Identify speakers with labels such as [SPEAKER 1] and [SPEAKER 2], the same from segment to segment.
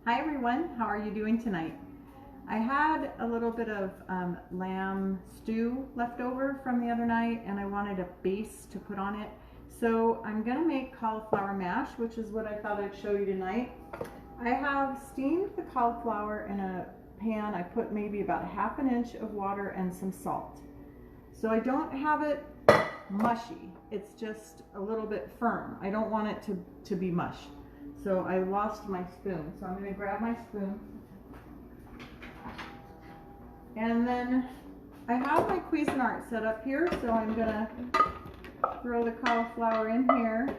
[SPEAKER 1] Hi everyone, how are you doing tonight? I had a little bit of lamb stew left over from the other night and I wanted a base to put on it. So I'm going to make cauliflower mash, which is what I thought I'd show you tonight. I have steamed the cauliflower in a pan. I put maybe about a ½ inch of water and some salt. So I don't have it mushy, it's just a little bit firm. I don't want it to be mush. So I lost my spoon, so I'm going to grab my spoon. And then I have my Cuisinart set up here, so I'm going to throw the cauliflower in here.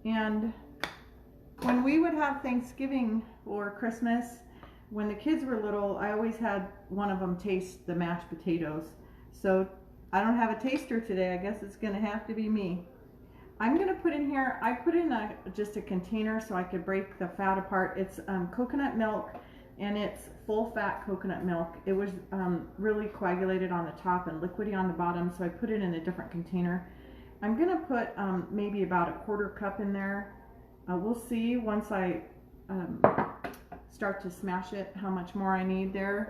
[SPEAKER 1] And when we would have Thanksgiving or Christmas, when the kids were little, I always had one of them taste the mashed potatoes. So I don't have a taster today. I guess it's going to have to be me. I'm going to put in here, I put in just a container so I could break the fat apart. It's coconut milk, and it's full fat coconut milk. It was really coagulated on the top and liquidy on the bottom, so I put it in a different container. I'm going to put maybe about a ½ cup in there. We'll see once I start to smash it how much more I need there.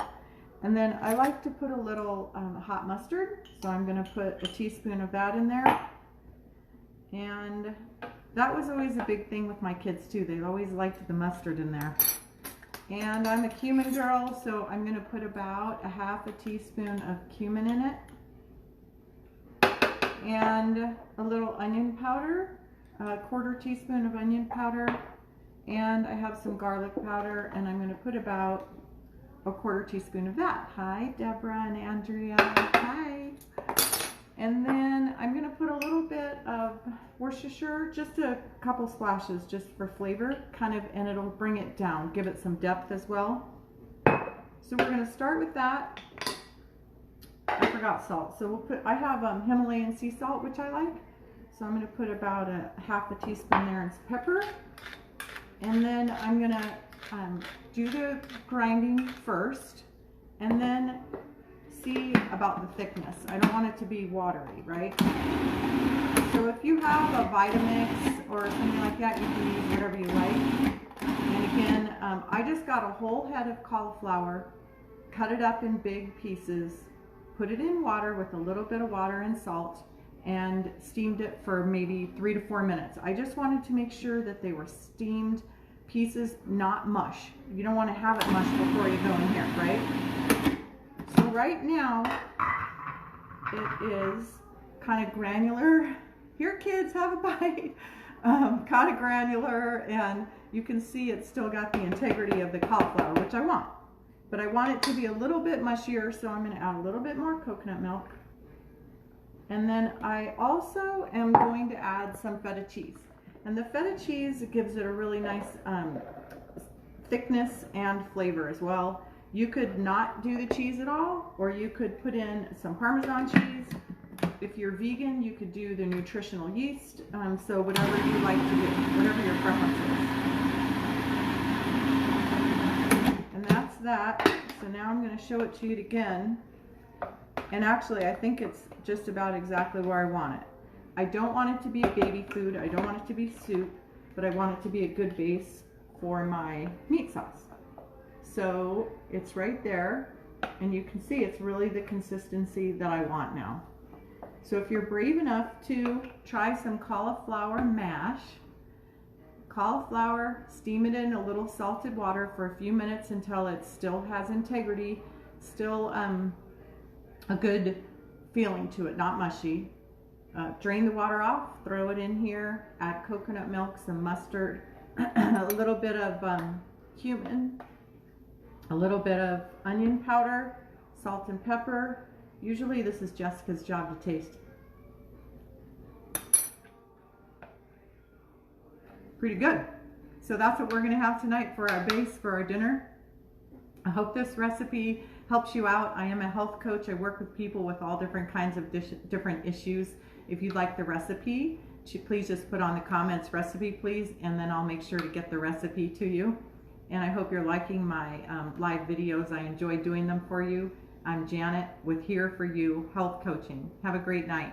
[SPEAKER 1] And then I like to put a little hot mustard, so I'm going to put a teaspoon of that in there. And that was always a big thing with my kids too. They always liked the mustard in there. And I'm a cumin girl, so I'm going to put about a ½ teaspoon of cumin in it. And a little onion powder, a ¼ teaspoon of onion powder. And I have some garlic powder, and I'm going to put about a ¼ teaspoon of that. Hi, Deborah and Andrea. Hi. And then I'm going to put a little bit of Worcestershire, just a couple splashes just for flavor, kind of, and it'll bring it down, give it some depth as well. So we're going to start with that. I forgot salt. So we'll put, I have Himalayan sea salt, which I like. So I'm going to put about a ½ teaspoon there, and some pepper. And then I'm going to do the grinding first, and then see about the thickness. I don't want it to be watery, right? So if you have a Vitamix or something like that, you can use whatever you like. And again, I just got a whole head of cauliflower, cut it up in big pieces, put it in water with a little bit of water and salt, and steamed it for maybe 3 to 4 minutes. I just wanted to make sure that they were steamed pieces, not mush. You don't want to have it mush before you go in here, right? So right now, it is kind of granular. Here, kids, have a bite. Kind of granular, and you can see it's still got the integrity of the cauliflower, which I want. But I want it to be a little bit mushier, so I'm going to add a little bit more coconut milk. And then I also am going to add some feta cheese. And the feta cheese gives it a really nice thickness and flavor as well. You could not do the cheese at all, or you could put in some Parmesan cheese. If you're vegan, you could do the nutritional yeast. So whatever you like to do, whatever your preference is. And that's that. So now I'm going to show it to you again. And actually, I think it's just about exactly where I want it. I don't want it to be a baby food. I don't want it to be soup, but I want it to be a good base for my meat sauce. So it's right there, and you can see it's really the consistency that I want now. So if you're brave enough to try some cauliflower mash, cauliflower, steam it in a little salted water for a few minutes until it still has integrity, still a good feeling to it, not mushy. Drain the water off, throw it in here, add coconut milk, some mustard, a little bit of cumin, a little bit of onion powder, salt and pepper. Usually this is Jessica's job to taste. Pretty good. So that's what we're going to have tonight for our base for our dinner. I hope this recipe helps you out. I am a health coach. I work with people with all different kinds of different issues. If you'd like the recipe, please just put on the comments recipe, please, and then I'll make sure to get the recipe to you. And I hope you're liking my live videos. I enjoy doing them for you. I'm Janet with Here For You Health Coaching. Have a great night.